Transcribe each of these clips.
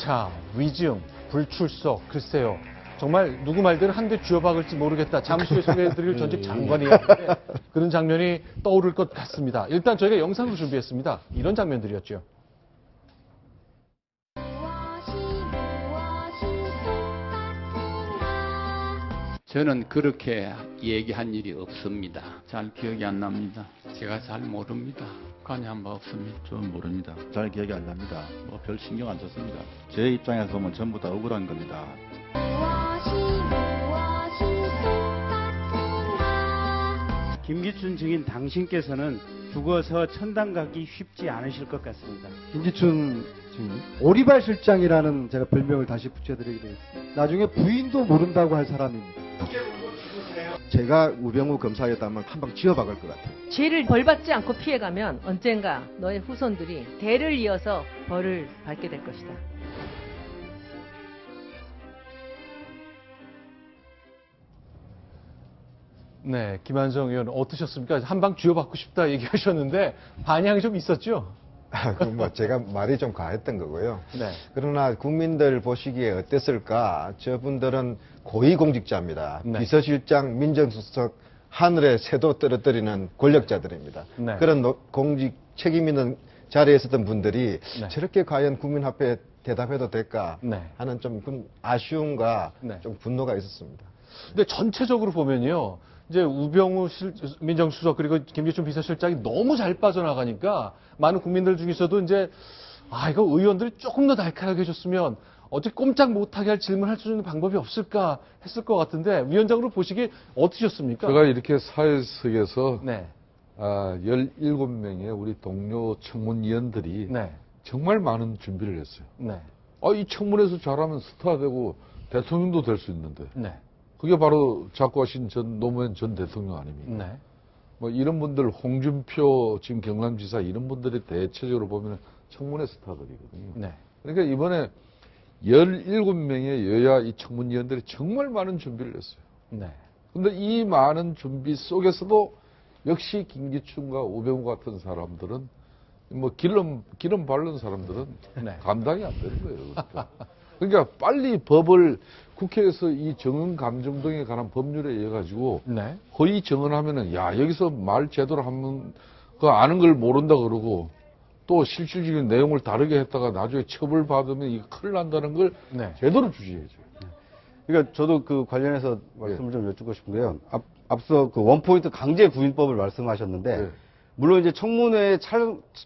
자, 위증, 불출석, 글쎄요. 정말 누구 말대로 한 대 쥐어박을지 모르겠다. 잠시 후에 소개해드릴 전직 장관이 있는데 그런 장면이 떠오를 것 같습니다. 일단 저희가 영상도 준비했습니다. 이런 장면들이었죠. 저는 그렇게 얘기한 일이 없습니다. 잘 기억이 안 납니다. 제가 잘 모릅니다. 관여 한 바 없습니다. 저는 모릅니다. 잘 기억이 안 납니다. 뭐 별 신경 안 썼습니다. 제 입장에서 보면 전부 다 억울한 겁니다. 김기춘 증인 당신께서는 죽어서 천당 가기 쉽지 않으실 것 같습니다. 김기춘 증인 오리발 실장이라는 제가 별명을 다시 붙여드리게 되겠습니다. 나중에 부인도 모른다고 할 사람입니다. 제가 우병우 검사였다면 한 방 쥐어박을 것 같아요. 죄를 벌받지 않고 피해가면 언젠가 너의 후손들이 대를 이어서 벌을 받게 될 것이다. 네, 김한정 의원 어떠셨습니까? 한 방 쥐어박고 싶다 얘기하셨는데 반향이 좀 있었죠? 그건 뭐 제가 말이 좀 과했던 거고요. 네. 그러나 국민들 보시기에 어땠을까? 저분들은 고위공직자입니다. 네. 비서실장, 민정수석, 하늘에 새도 떨어뜨리는 권력자들입니다. 네. 그런 공직 책임 있는 자리에 있었던 분들이 네. 저렇게 과연 국민 앞에 대답해도 될까 네. 하는 좀 아쉬움과 네. 좀 분노가 있었습니다. 근데 전체적으로 보면요. 이제 우병우 민정수석 그리고 김기춘 비서실장이 너무 잘 빠져나가니까 많은 국민들 중에서도 이제 이거 의원들이 조금 더 날카롭게 해줬으면 어떻게 꼼짝 못하게 할 질문할 수 있는 방법이 없을까 했을 것 같은데 위원장으로 보시기 어떠셨습니까? 제가 이렇게 사회석에서 네. 17명의 우리 동료 청문위원들이 네. 정말 많은 준비를 했어요. 네. 이 청문회에서 잘하면 스타 되고 대통령도 될 수 있는데 네. 그게 바로 작고하신 노무현 전 대통령 아닙니까? 네. 뭐 이런 분들 홍준표 지금 경남지사 이런 분들이 대체적으로 보면 청문회 스타들이거든요. 네. 그러니까 이번에 17명의 여야 이 청문위원들이 정말 많은 준비를 했어요. 네. 근데 이 많은 준비 속에서도 역시 김기춘과 우병우 같은 사람들은 뭐 기름 바른 사람들은 네. 감당이 안 되는 거예요. 그러니까 빨리 법을 국회에서 이 정언 감정 등에 관한 법률에 의해 가지고 네. 허위 정언하면은 여기서 말 제대로 하면 그 아는 걸 모른다 그러고 또 실질적인 내용을 다르게 했다가 나중에 처벌받으면 이거 큰일 난다는 걸 네. 제대로 주시해야죠. 그러니까 저도 그 관련해서 말씀을 좀 여쭙고 싶은데요. 앞서 그 원포인트 강제 구인법을 말씀하셨는데 네. 물론 이제 청문회에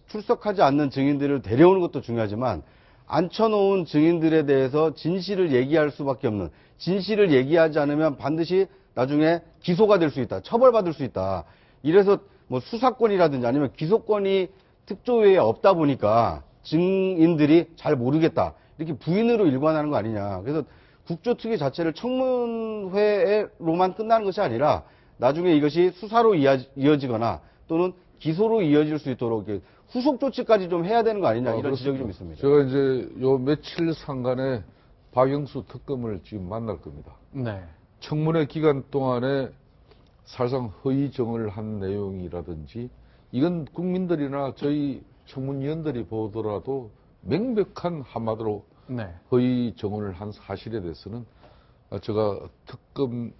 출석하지 않는 증인들을 데려오는 것도 중요하지만 앉혀놓은 증인들에 대해서 진실을 얘기할 수밖에 없는, 진실을 얘기하지 않으면 반드시 나중에 기소가 될 수 있다, 처벌받을 수 있다. 이래서 뭐 수사권이라든지 아니면 기소권이 특조위에 없다 보니까 증인들이 잘 모르겠다, 이렇게 부인으로 일관하는 거 아니냐. 그래서 국조특위 자체를 청문회로만 끝나는 것이 아니라 나중에 이것이 수사로 이어지거나 또는 기소로 이어질 수 있도록 후속 조치까지 좀 해야 되는 거 아니냐, 이런 지적이 좀 있습니다. 제가 이제 요 며칠 상간에 박영수 특검을 지금 만날 겁니다. 네. 청문회 기간 동안에 사실상 허위 정을 한 내용이라든지 이건 국민들이나 저희 청문위원들이 보더라도 명백한 한마디로 네. 허위 정언을 한 사실에 대해서는 제가 특검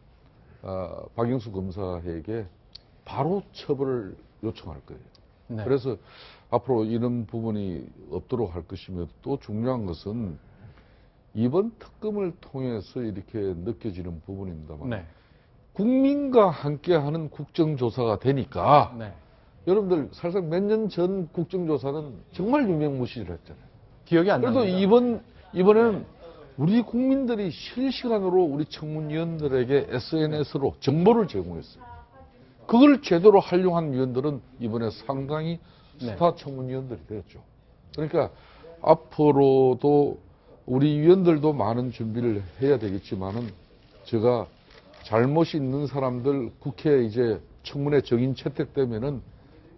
박영수 검사에게 바로 처벌을 요청할 거예요. 네. 그래서 앞으로 이런 부분이 없도록 할 것이며 또 중요한 것은 이번 특검을 통해서 이렇게 느껴지는 부분입니다만 네. 국민과 함께하는 국정조사가 되니까 네. 여러분들 사실상 몇 년 전 국정조사는 정말 유명무실했잖아요. 기억이 안 그래도 납니다. 이번에는 우리 국민들이 실시간으로 우리 청문위원들에게 SNS로 정보를 제공했어요. 그걸 제대로 활용한 위원들은 이번에 상당히 스타 청문위원들이 되었죠. 그러니까 앞으로도 우리 위원들도 많은 준비를 해야 되겠지만은 제가 잘못이 있는 사람들 국회에 이제 청문회 정인 채택되면은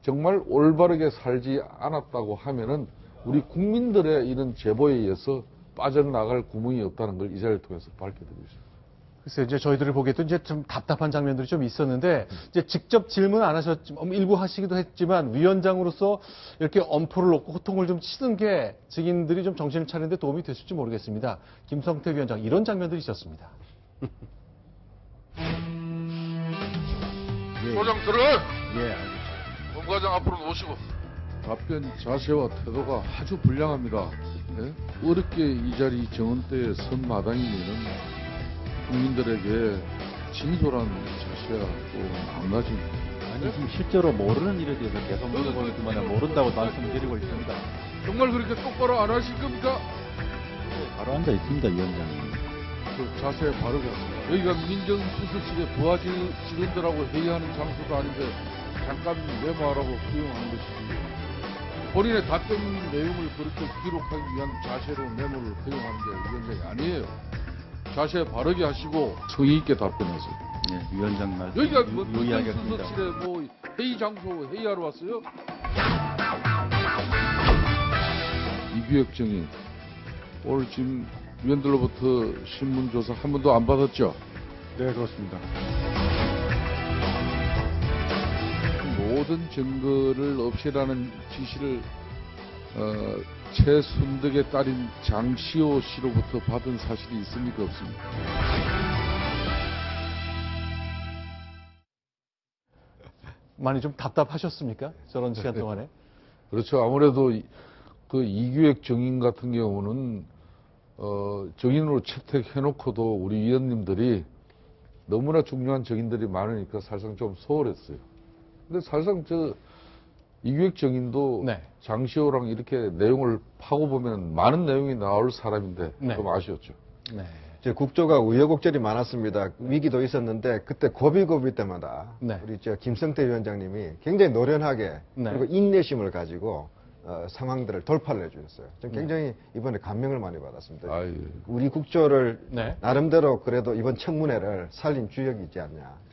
정말 올바르게 살지 않았다고 하면은 우리 국민들의 이런 제보에 의해서 빠져나갈 구멍이 없다는 걸 이 자리를 통해서 밝혀드리고 있습니다. 글쎄요, 이제 저희들을 보기에도 이제 좀 답답한 장면들이 좀 있었는데, 이제 직접 질문 안 하셨지만, 일부 하시기도 했지만, 위원장으로서 이렇게 엄포를 놓고 호통을 좀 치는 게 증인들이 좀 정신을 차리는데 도움이 됐을지 모르겠습니다. 김성태 위원장, 이런 장면들이 있었습니다. 소장 들어! 예, 알겠습니다. 본과장 앞으로 모시고. 답변 자세와 태도가 아주 불량합니다. 예? 어렵게 이 자리 정원대에 선 마당이면은 국민들에게 진솔한 자세와 또 망가집니다. 아니 지금 실제로 모르는 일에 대해서 계속 물어보기 때문에 모른다고 말씀드리고 있습니다. 정말 그렇게 똑바로 안 하실 겁니까? 바로 앉아 있습니다, 위원장님. 그 자세에 바르게 하세요. 여기가 민정수석실의 부하 직원들하고 회의하는 장소도 아닌데 잠깐 메모하라고 허용한 것이지. 본인의 답변 내용을 그렇게 기록하기 위한 자세로 메모를 허용하는 게 위원장이 아니에요. 자세 바르게 하시고 성의 있게 답변하세요. 네, 위원장 말씀 여기가 뭐 유의하겠습니다. 민정수석실에 뭐 회의 장소 회의하러 왔어요? 이규혁 증인 오늘 지금 위원들로부터 신문조사 한 번도 안 받았죠? 네, 그렇습니다. 모든 증거를 없애라는 지시를 최순덕의 딸인 장시호 씨로부터 받은 사실이 있습니까? 없습니까? 많이 좀 답답하셨습니까? 저런 시간 동안에? 그렇죠. 아무래도 그 이규혁 증인 같은 경우는 증인으로 채택해놓고도 우리 위원님들이 너무나 중요한 증인들이 많으니까 사실상 좀 소홀했어요. 근데 사실상 이규혁 증인도 네. 장시호랑 이렇게 내용을 파고 보면 많은 내용이 나올 사람인데 네. 좀 아쉬웠죠. 네. 이제 국조가 우여곡절이 많았습니다. 위기도 있었는데 그때 고비고비 때마다 네. 우리 김성태 위원장님이 굉장히 노련하게 네. 그리고 인내심을 가지고 상황들을 돌파를 해주셨어요. 전 굉장히 이번에 감명을 많이 받았습니다. 아유. 우리 국조를 네. 나름대로 그래도 이번 청문회를 살린 주역이 있지 않냐.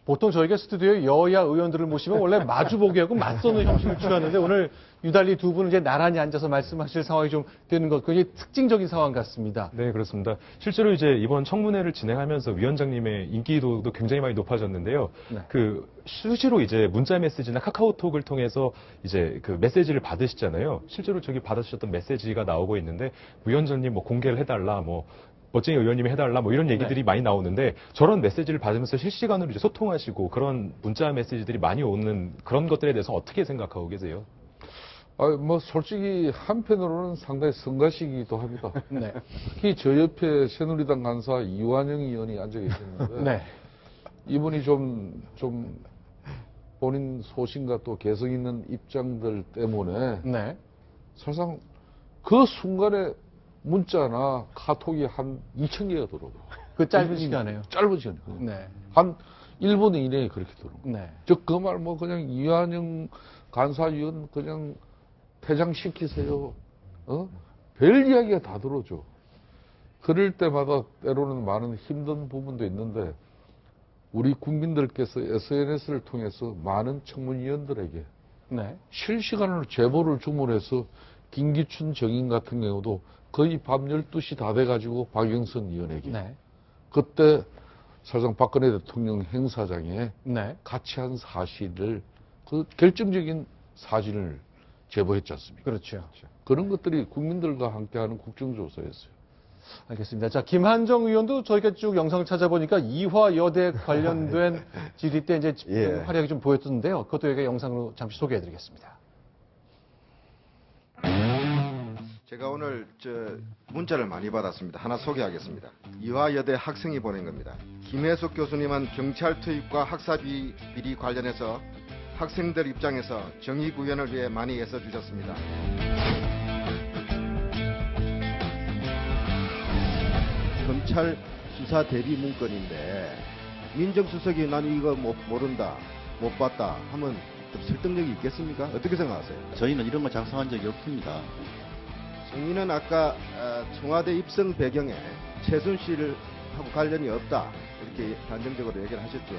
보통 저희가 스튜디오에 여야 의원들을 모시면 원래 마주보기하고 맞서는 형식을 취하는데 오늘 유달리 두 분은 이제 나란히 앉아서 말씀하실 상황이 좀 되는 것, 굉장히 특징적인 상황 같습니다. 네, 그렇습니다. 실제로 이제 이번 청문회를 진행하면서 위원장님의 인기도도 굉장히 많이 높아졌는데요. 네. 그 수시로 이제 문자 메시지나 카카오톡을 통해서 이제 그 메시지를 받으시잖아요. 실제로 저기 받으셨던 메시지가 나오고 있는데 위원장님 뭐 공개를 해달라, 뭐 멋쟁이 의원님이 해달라, 뭐 이런 얘기들이 많이 나오는데 저런 메시지를 받으면서 실시간으로 이제 소통하시고 그런 문자 메시지들이 많이 오는 그런 것들에 대해서 어떻게 생각하고 계세요? 뭐 솔직히 한편으로는 상당히 성가시기도 합니다. 네. 특히 저 옆에 새누리당 간사 이완영 의원이 앉아 계시는데 네. 이분이 좀 본인 소신과 또 개성 있는 입장들 때문에 네. 사실상 그 순간에 문자나 카톡이 한 2,000개가 들어오고 그 짧은 시간에요. 짧은 시간에 네. 한 1분 이내에 그렇게 들어오고 네. 즉 그 말 뭐 그냥 이완영 간사위원 그냥 퇴장시키세요. 별 이야기가 다 들어오죠. 그럴 때마다 때로는 많은 힘든 부분도 있는데 우리 국민들께서 SNS를 통해서 많은 청문위원들에게 네. 실시간으로 제보를 주문해서 김기춘 정인 같은 경우도 거의 밤 12시 다 돼가지고 박영선 의원에게 네. 그때 사실상 박근혜 대통령 행사장에 네. 같이 한 사실을 그 결정적인 사진을 제보했지 않습니까? 그렇죠. 그런 것들이 국민들과 함께하는 국정조사였어요. 알겠습니다. 자, 김한정 의원도 저희가 쭉 영상을 찾아보니까 이화 여대 관련된 질의 때 이제 예. 활약이 좀 보였던데요. 그것도 여기가 영상으로 잠시 소개해드리겠습니다. 제가 오늘 문자를 많이 받았습니다. 하나 소개하겠습니다. 이화여대 학생이 보낸 겁니다. 김혜숙 교수님은 경찰 투입과 학사 비리 관련해서 학생들 입장에서 정의 구현을 위해 많이 애써주셨습니다. 검찰 수사 대비 문건인데 민정수석이 난 이거 모른다, 못 봤다 하면 좀 설득력이 있겠습니까? 어떻게 생각하세요? 저희는 이런 거 작성한 적이 없습니다. 정의는 아까 청와대 입성 배경에 최순실 하고 관련이 없다 이렇게 단정적으로 얘기를 하셨죠.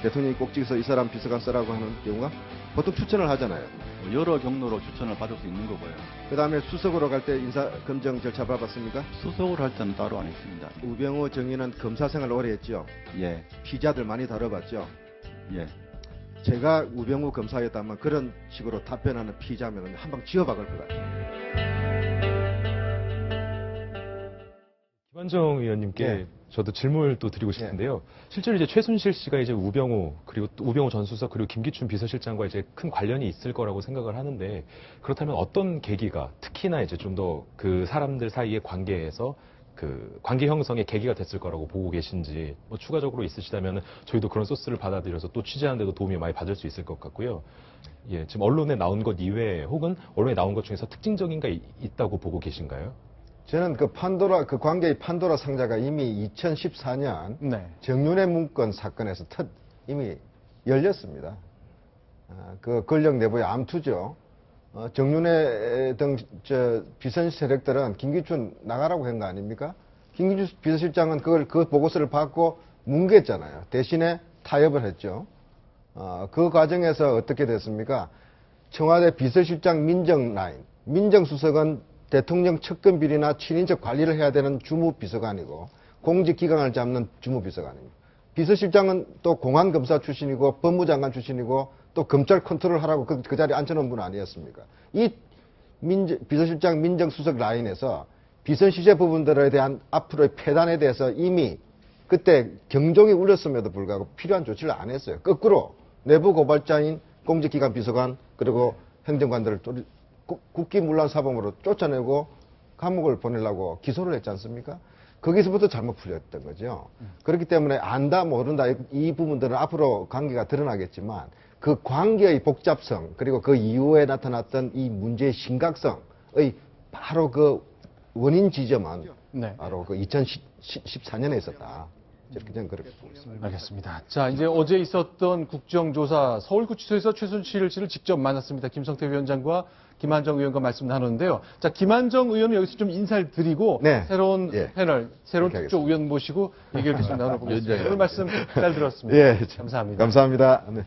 대통령이 꼭 찍어서 이 사람 비서관 쓰라고 하는 경우가 보통 추천을 하잖아요. 여러 경로로 추천을 받을 수 있는 거고요. 그 다음에 수석으로 갈 때 인사 검증 절차 밟았습니까? 수석으로 할 때는 따로 안 했습니다. 우병우 정의는 검사 생활 오래 했죠. 예, 피자들 많이 다뤄봤죠. 예. 제가 우병우 검사였다면 그런 식으로 답변하는 피자면 한 방 쥐어박을 것 같아요. 김한정 의원님께 네. 저도 질문을 또 드리고 싶은데요. 실제로 이제 최순실 씨가 이제 우병우 그리고 또 우병우 전 수석 그리고 김기춘 비서실장과 이제 큰 관련이 있을 거라고 생각을 하는데 그렇다면 어떤 계기가 특히나 이제 좀 더 그 사람들 사이의 관계에서 그 관계 형성의 계기가 됐을 거라고 보고 계신지 뭐 추가적으로 있으시다면 저희도 그런 소스를 받아들여서 또 취재하는데도 도움이 많이 받을 수 있을 것 같고요. 예, 지금 언론에 나온 것 이외에 혹은 언론에 나온 것 중에서 특징적인 게 있다고 보고 계신가요? 저는 그 관계의 판도라 상자가 이미 2014년 네. 정윤회 문건 사건에서 이미 열렸습니다. 그 권력 내부의 암투죠. 정윤회 등 비선 세력들은 김기춘 나가라고 한 거 아닙니까? 김기춘 비서실장은 그 보고서를 받고 뭉갰잖아요. 대신에 타협을 했죠. 그 과정에서 어떻게 됐습니까? 청와대 비서실장 민정 라인, 민정수석은 대통령 측근 비리나 친인척 관리를 해야 되는 주무비서관이고 공직기강을 잡는 주무비서관입니다. 비서실장은 또 공안검사 출신이고 법무장관 출신이고 또 검찰 컨트롤 하라고 그 자리에 앉혀놓은 분 아니었습니까? 이 비서실장 민정수석 라인에서 비선실세 부분들에 대한 앞으로의 폐단에 대해서 이미 그때 경종이 울렸음에도 불구하고 필요한 조치를 안 했어요. 거꾸로 내부 고발자인 공직기관 비서관 그리고 행정관들을 국기문란 사범으로 쫓아내고 감옥을 보내려고 기소를 했지 않습니까? 거기서부터 잘못 풀렸던 거죠. 그렇기 때문에 안다 모른다 이 부분들은 앞으로 관계가 드러나겠지만 그 관계의 복잡성 그리고 그 이후에 나타났던 이 문제의 심각성의 바로 그 원인 지점은 네. 바로 그 2014년에 있었다. 이렇게 저는 그렇게 보고 있습니다. 알겠습니다. 자, 이제 어제 있었던 국정조사 서울구치소에서 최순실 씨를 직접 만났습니다. 김성태 위원장과 김한정 의원과 말씀 나누는데요. 자, 김한정 의원은 여기서 좀 인사를 드리고 네. 새로운 예. 패널, 새로운 그렇게 특조 의원 모시고 얘기를 계속 나눠보겠습니다. 예. 오늘 말씀 잘 들었습니다. 예, 감사합니다. 감사합니다. 네.